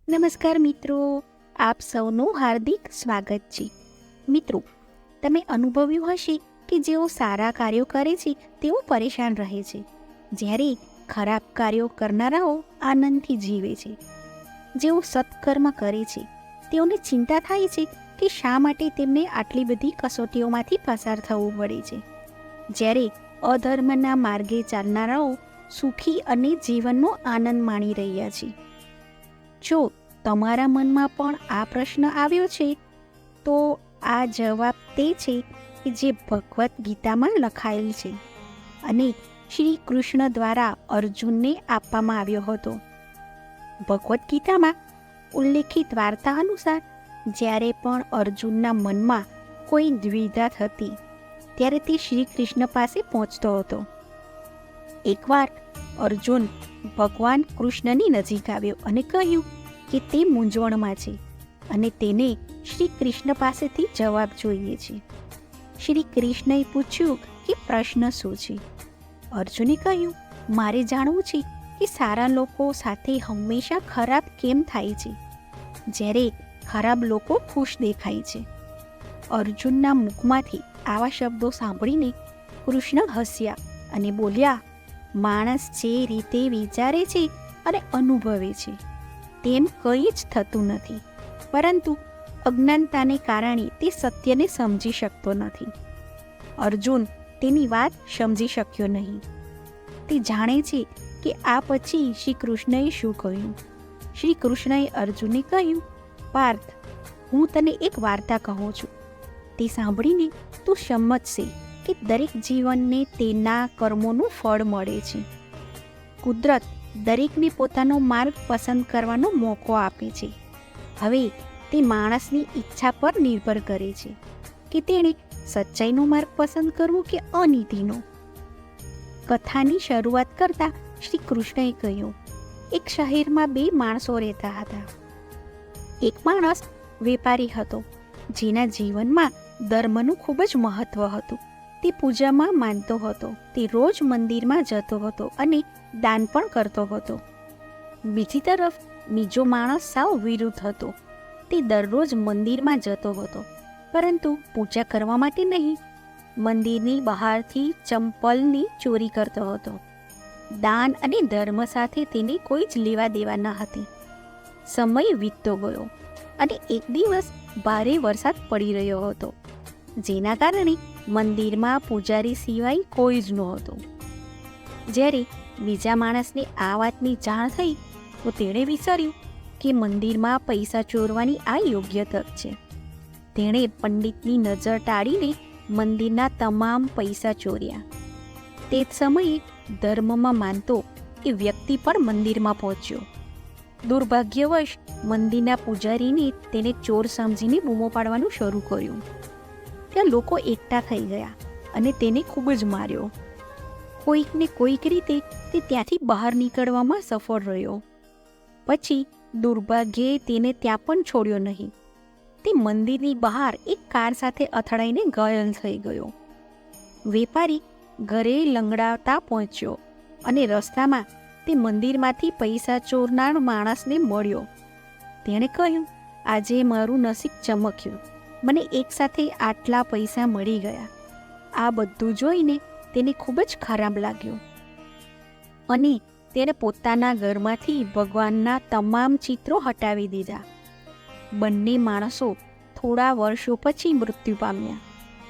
નમસ્કાર મિત્રો, આપ સૌનું હાર્દિક સ્વાગત છે. મિત્રો, તમે અનુભવ્યું હશે કે જેઓ સારા કાર્યો કરે છે તેઓ પરેશાન રહે છે, જ્યારે ખરાબ કાર્યો કરનારાઓ આનંદથી જીવે છે. જેઓ સત્કર્મ કરે છે તેઓને ચિંતા થાય છે કે શા માટે તેમને આટલી બધી કસોટીઓમાંથી પસાર થવું પડે છે, જ્યારે અધર્મના માર્ગે ચાલનારાઓ સુખી અને જીવનનો આનંદ માણી રહ્યા છે. જો તમારા મનમાં પણ આ પ્રશ્ન આવ્યો છે તો આ જવાબ તે છે કે જે ભગવદ્ ગીતામાં લખાયેલ છે અને શ્રી કૃષ્ણ દ્વારા અર્જુનને આપવામાં આવ્યો હતો. ભગવદ્ ગીતામાં ઉલ્લેખિત વાર્તા અનુસાર જ્યારે પણ અર્જુનના મનમાં કોઈ દ્વિધા થતી ત્યારે તે શ્રી કૃષ્ણ પાસે પહોંચતો હતો. એકવાર અર્જુન ભગવાન કૃષ્ણની નજીક આવ્યો અને કહ્યું કે તે મૂંઝવણમાં છે અને તેને શ્રી કૃષ્ણ પાસેથી જવાબ જોઈએ છે. શ્રી કૃષ્ણએ પૂછ્યું કે પ્રશ્ન શું છે? અર્જુને કહ્યું, મારે જાણવું છે કે સારા લોકો સાથે હંમેશા ખરાબ કેમ થાય છે, જ્યારે ખરાબ લોકો ખુશ દેખાય છે. અર્જુનના મુખમાંથી આવા શબ્દો સાંભળીને કૃષ્ણ હસ્યા અને બોલ્યા, માણસ જે રીતે વિચારે છે અને અનુભવે છે તેમ કંઈ જ થતું નથી, પરંતુ અજ્ઞાનતાને કારણે તે સત્યને સમજી શકતો નથી. અર્જુન તેની વાત સમજી શક્યો નહીં. તે જાણે છે કે આ પછી શ્રી કૃષ્ણએ શું કહ્યું. શ્રી કૃષ્ણએ અર્જુનને કહ્યું, પાર્થ, હું તને એક વાર્તા કહું છું. તે સાંભળીને તું સમજશે કે દરેક જીવનને તેના કર્મોનું ફળ મળે છે. કુદરત દરેકને પોતાનો માર્ગ પસંદ કરવાનો મોકો આપે છે. હવે તે માણસની ઈચ્છા પર નિર્ભર કરે છે કે તેણે સચ્ચાઈનો માર્ગ પસંદ કરવો કે અનીતિનો. કથાની શરૂઆત કરતા શ્રી કૃષ્ણએ કહ્યું, એક શહેરમાં બે માણસો રહેતા હતા. એક માણસ વેપારી હતો, જેના જીવનમાં ધર્મનું ખૂબ જ મહત્વ હતું. તે પૂજામાં માનતો હતો, તે રોજ મંદિરમાં જતો હતો અને દાન પણ કરતો હતો. બીજી તરફ બીજો માણસ સાવ વિરુદ્ધ હતો. તે દરરોજ મંદિરમાં જતો હતો, પરંતુ પૂજા કરવા માટે નહીં. મંદિરની બહારથી ચંપલની ચોરી કરતો હતો. દાન અને ધર્મ સાથે તેને કોઈ જ લેવા દેવા ન હતી. સમય વીતતો ગયો અને એક દિવસ ભારે વરસાદ પડી રહ્યો હતો, જેના કારણે મંદિરમાં પૂજારી સિવાય કોઈ જ નહોતો. જ્યારે બીજા માણસને આ વાતની જાણ થઈ તો તેણે વિચાર્યું કે મંદિરમાં પૈસા ચોરવાની આ યોગ્ય તક છે. તેણે પંડિતની નજર ટાળીને મંદિરના તમામ પૈસા ચોર્યા. તે જ સમયે ધર્મમાં માનતો એ વ્યક્તિ પણ મંદિરમાં પહોંચ્યો. દુર્ભાગ્યવશ મંદિરના પૂજારીને તેને ચોર સમજીને બૂમો પાડવાનું શરૂ કર્યું. ત્યાં લોકો એકઠા થઈ ગયા અને તેને ખૂબ જ માર્યો. કોઈકને કોઈક રીતે તે ત્યાંથી બહાર નીકળવામાં સફળ રહ્યો. પછી દુર્ભાગ્યે તેને ત્યાં પણ છોડ્યો નહીં. તે મંદિરની બહાર એક કાર સાથે અથડાઈને ઘાયલ થઈ ગયો. વેપારી ઘરે લંગડાવતા પહોંચ્યો અને રસ્તામાં તે મંદિરમાંથી પૈસા ચોરનાર માણસને મળ્યો. તેણે કહ્યું, આજે મારું નસીબ ચમક્યું, મને એકસાથે આટલા પૈસા મળી ગયા. આ બધું જોઈને તેને ખૂબ જ ખરાબ લાગ્યું અને તેણે પોતાના ઘરમાંથી ભગવાનના તમામ ચિત્રો હટાવી દીધા. બંને માણસો થોડા વર્ષો પછી મૃત્યુ પામ્યા.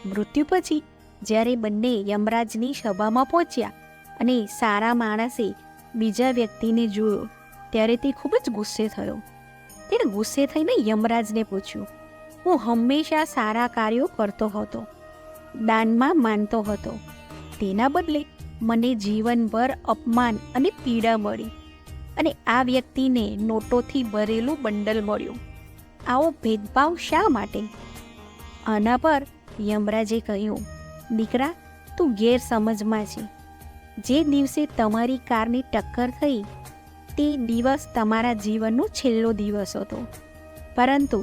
મૃત્યુ પછી જ્યારે બંને યમરાજની સભામાં પહોંચ્યા અને સારા માણસે બીજા વ્યક્તિને જોયો ત્યારે તે ખૂબ જ ગુસ્સે થયો. તેણે ગુસ્સે થઈને યમરાજને પૂછ્યું, હું હંમેશા સારા કાર્યો કરતો હતો, દાનમાં માનતો હતો, તેના બદલે મને જીવનભર અપમાન અને પીડા મળી અને આ વ્યક્તિને નોટોથી ભરેલું બંડલ મળ્યું. આવો ભેદભાવ શા માટે? આના પર યમરાજે કહ્યું, દીકરા, તું ગેરસમજમાં છે. જે દિવસે તમારી કારની ટક્કર થઈ તે દિવસ તમારા જીવનનો છેલ્લો દિવસ હતો, પરંતુ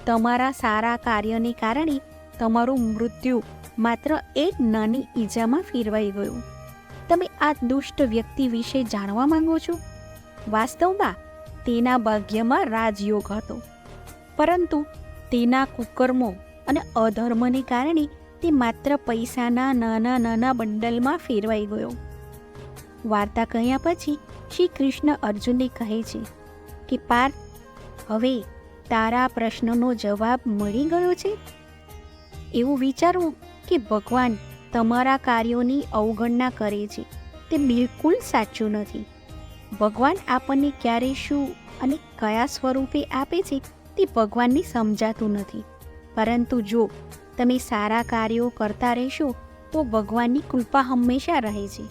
તમારા સારા કાર્યને કારણે તમારું મૃત્યુ માત્ર એક નાની ઈજામાં ફેરવાઈ ગયું. તમે આ દુષ્ટ વ્યક્તિ વિશે જાણવા માંગો છો? વાસ્તવમાં તેના ભાગ્યમાં રાજયોગ હતો, પરંતુ તેના કુકર્મો અને અધર્મને કારણે તે માત્ર પૈસાના નાના નાના બંડલમાં ફેરવાઈ ગયો. વાર્તા કહ્યા પછી શ્રી કૃષ્ણ અર્જુનને કહે છે કે પાર્થ, હવે તારા પ્રશ્નનો જવાબ મળી ગયો છે. એવું વિચારવું કે ભગવાન તમારા કાર્યોની અવગણના કરે છે તે બિલકુલ સાચું નથી. ભગવાન આપણને ક્યારે શું અને કયા સ્વરૂપે આપે છે તે ભગવાનને સમજાતું નથી, પરંતુ જો તમે સારા કાર્યો કરતા રહેશો તો ભગવાનની કૃપા હંમેશા રહે છે.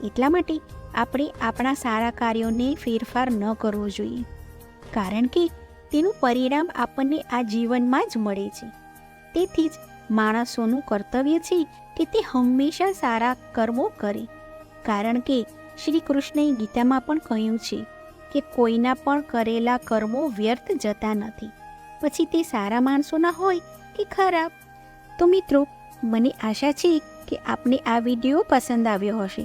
એટલા માટે આપણે આપણા સારા કાર્યોને ફેરફાર ન કરવો જોઈએ, કારણ કે તેનું પરિણામ આપણને આ જીવનમાં જ મળે છે. તેથી જ માણસોનું કર્તવ્ય છે કે તે હંમેશા સારા કર્મો કરે, કારણ કે શ્રી કૃષ્ણએ ગીતામાં પણ કહ્યું છે કે કોઈના પણ કરેલા કર્મો વ્યર્થ જતા નથી, પછી તે સારા માણસોના હોય કે ખરાબ. તો મિત્રો, મને આશા છે કે આપને આ વિડીયો પસંદ આવ્યો હશે.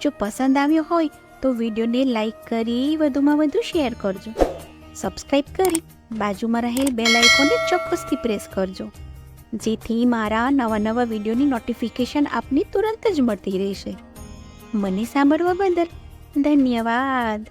જો પસંદ આવ્યો હોય તો વિડીયોને લાઈક કરી વધુમાં વધુ શેર કરજો. સબસ્ક્રાઈબ કરી બાજુમાં રહેલ બેલ આઇકોનને ચોક્કસથી પ્રેસ કરજો, જેથી મારા નવા વિડીયોની નોટિફિકેશન આપને તુરંત જ મળતી રહેશે. મને સાંભળવા બદલ ધન્યવાદ.